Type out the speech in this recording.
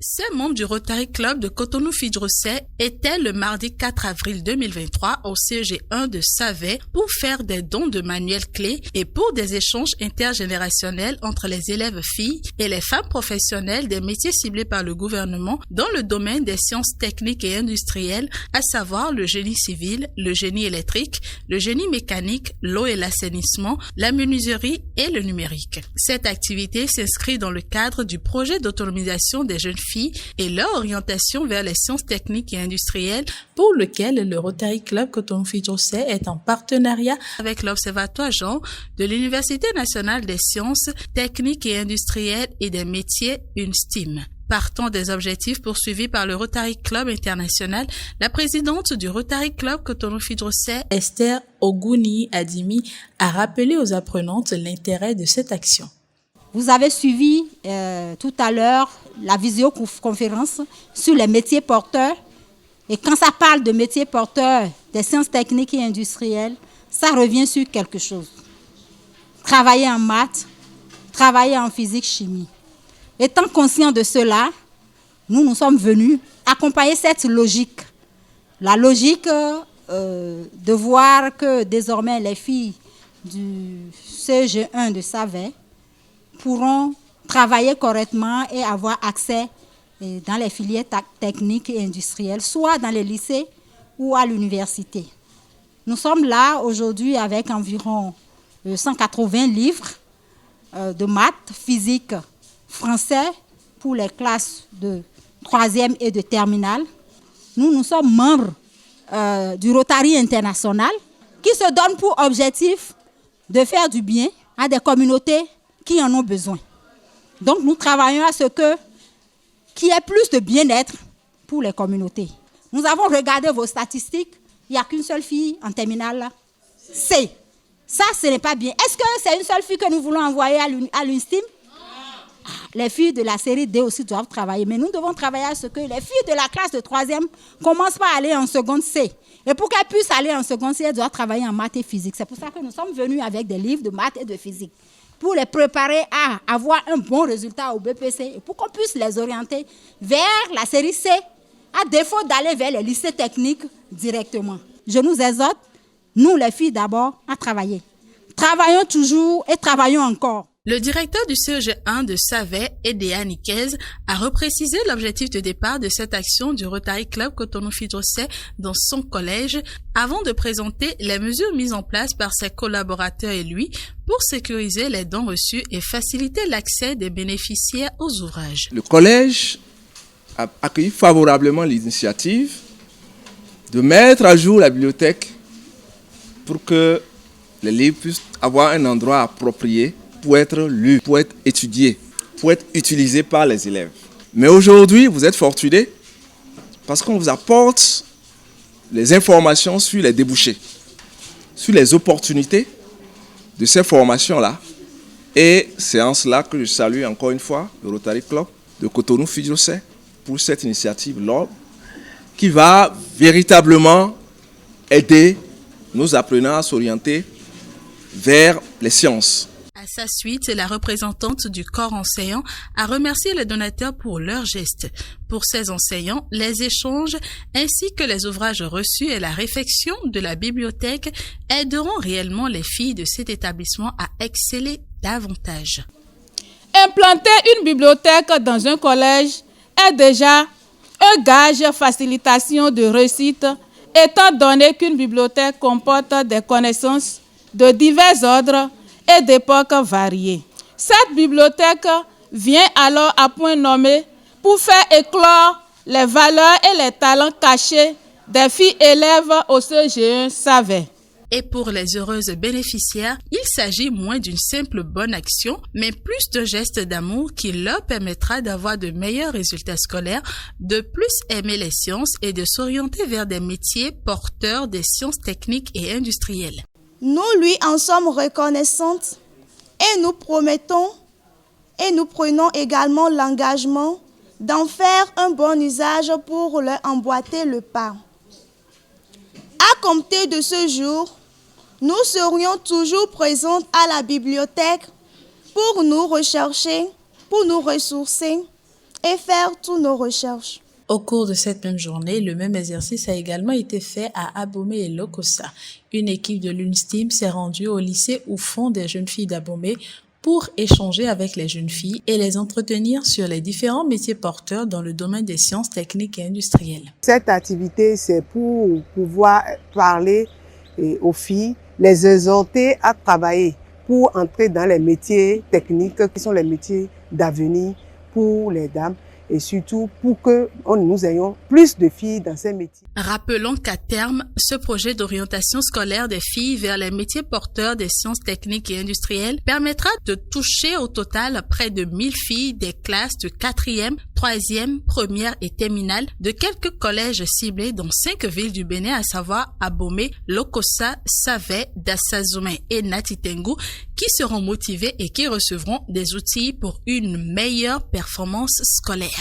Ces membres du Rotary Club de Cotonou-Fidjousset étaient le mardi 4 avril 2023 au CEG1 de Savet pour faire des dons de manuels clés et pour des échanges intergénérationnels entre les élèves filles et les femmes professionnelles des métiers ciblés par le gouvernement dans le domaine des sciences techniques et industrielles, à savoir le génie civil, le génie électrique, le génie mécanique, l'eau et l'assainissement, la menuiserie et le numérique. Cette activité s'inscrit dans le cadre du projet d'autonomisation des jeunes filles et leur orientation vers les sciences techniques et industrielles pour lequel le Rotary Club Cotonou-Fidjousset est en partenariat avec l'Observatoire Genre de l'Université nationale des sciences techniques et industrielles et des métiers UNSTIM. Partant des objectifs poursuivis par le Rotary Club International, la présidente du Rotary Club Cotonou-Fidjousset, Esther Oguni Adimi, a rappelé aux apprenantes l'intérêt de cette action. Vous avez suivi tout à l'heure la visioconférence sur les métiers porteurs. Et quand ça parle de métiers porteurs des sciences techniques et industrielles, ça revient sur quelque chose. Travailler en maths, travailler en physique, chimie. Étant conscients de cela, nous sommes venus accompagner cette logique. La logique de voir que désormais les filles du CEG1 de Savet pourront travailler correctement et avoir accès dans les filières techniques et industrielles, soit dans les lycées ou à l'université. Nous sommes là aujourd'hui avec environ 180 livres de maths, physique, français pour les classes de 3e et de terminale. Nous sommes membres du Rotary International qui se donne pour objectif de faire du bien à des communautés qui en ont besoin. Donc nous travaillons à ce qu'il y ait plus de bien-être pour les communautés. Nous avons regardé vos statistiques, il n'y a qu'une seule fille en terminale C. Ça, ce n'est pas bien. Est-ce que c'est une seule fille que nous voulons envoyer à l'UNSTIM? Les filles de la série D aussi doivent travailler, mais nous devons travailler à ce que les filles de la classe de 3e commencent par aller en seconde C. Et pour qu'elles puissent aller en seconde C, elles doivent travailler en maths et physique. C'est pour ça que nous sommes venus avec des livres de maths et de physique, pour les préparer à avoir un bon résultat au BPC et pour qu'on puisse les orienter vers la série C, à défaut d'aller vers les lycées techniques directement. Je nous exhorte, nous les filles d'abord, à travailler. Travaillons toujours et travaillons encore. Le directeur du CEG1 de Savet, Edéa Niquez, a reprécisé l'objectif de départ de cette action du Rotary Club Cotonou-Fidjousset dans son collège avant de présenter les mesures mises en place par ses collaborateurs et lui pour sécuriser les dons reçus et faciliter l'accès des bénéficiaires aux ouvrages. Le collège a accueilli favorablement l'initiative de mettre à jour la bibliothèque pour que les livres puissent avoir un endroit approprié pour être lus, pour être étudiés, pour être utilisés par les élèves. Mais aujourd'hui, vous êtes fortunés parce qu'on vous apporte les informations sur les débouchés, sur les opportunités de ces formations-là. Et c'est en cela que je salue encore une fois le Rotary Club de Cotonou-Fidjousset pour cette initiative noble qui va véritablement aider nos apprenants à s'orienter vers les sciences. À sa suite, la représentante du corps enseignant a remercié les donateurs pour leurs gestes. Pour ces enseignants, les échanges ainsi que les ouvrages reçus et la réfection de la bibliothèque aideront réellement les filles de cet établissement à exceller davantage. Implanter une bibliothèque dans un collège est déjà un gage facilitation de réussite, étant donné qu'une bibliothèque comporte des connaissances de divers ordres et d'époques variées. Cette bibliothèque vient alors à point nommé pour faire éclore les valeurs et les talents cachés des filles élèves au CEG1 Savet. Et pour les heureuses bénéficiaires, il s'agit moins d'une simple bonne action, mais plus d'un geste d'amour qui leur permettra d'avoir de meilleurs résultats scolaires, de plus aimer les sciences et de s'orienter vers des métiers porteurs des sciences techniques et industrielles. Nous lui en sommes reconnaissantes et nous promettons et nous prenons également l'engagement d'en faire un bon usage pour leur emboîter le pas. À compter de ce jour, nous serions toujours présentes à la bibliothèque pour nous rechercher, pour nous ressourcer et faire toutes nos recherches. Au cours de cette même journée, le même exercice a également été fait à Abomey et Lokossa. Une équipe de l'UNSTIM s'est rendue au lycée Oufon des jeunes filles d'Abomey pour échanger avec les jeunes filles et les entretenir sur les différents métiers porteurs dans le domaine des sciences techniques et industrielles. Cette activité, c'est pour pouvoir parler aux filles, les exhorter à travailler pour entrer dans les métiers techniques qui sont les métiers d'avenir pour les dames et surtout pour que nous ayons plus de filles dans ces métiers. Rappelons qu'à terme, ce projet d'orientation scolaire des filles vers les métiers porteurs des sciences techniques et industrielles permettra de toucher au total près de 1000 filles des classes de 4e, 3e, 1re et terminale de quelques collèges ciblés dans 5 villes du Bénin, à savoir Abomey, Lokossa, Savè, Dassazoumé et Natitengu, qui seront motivés et qui recevront des outils pour une meilleure performance scolaire.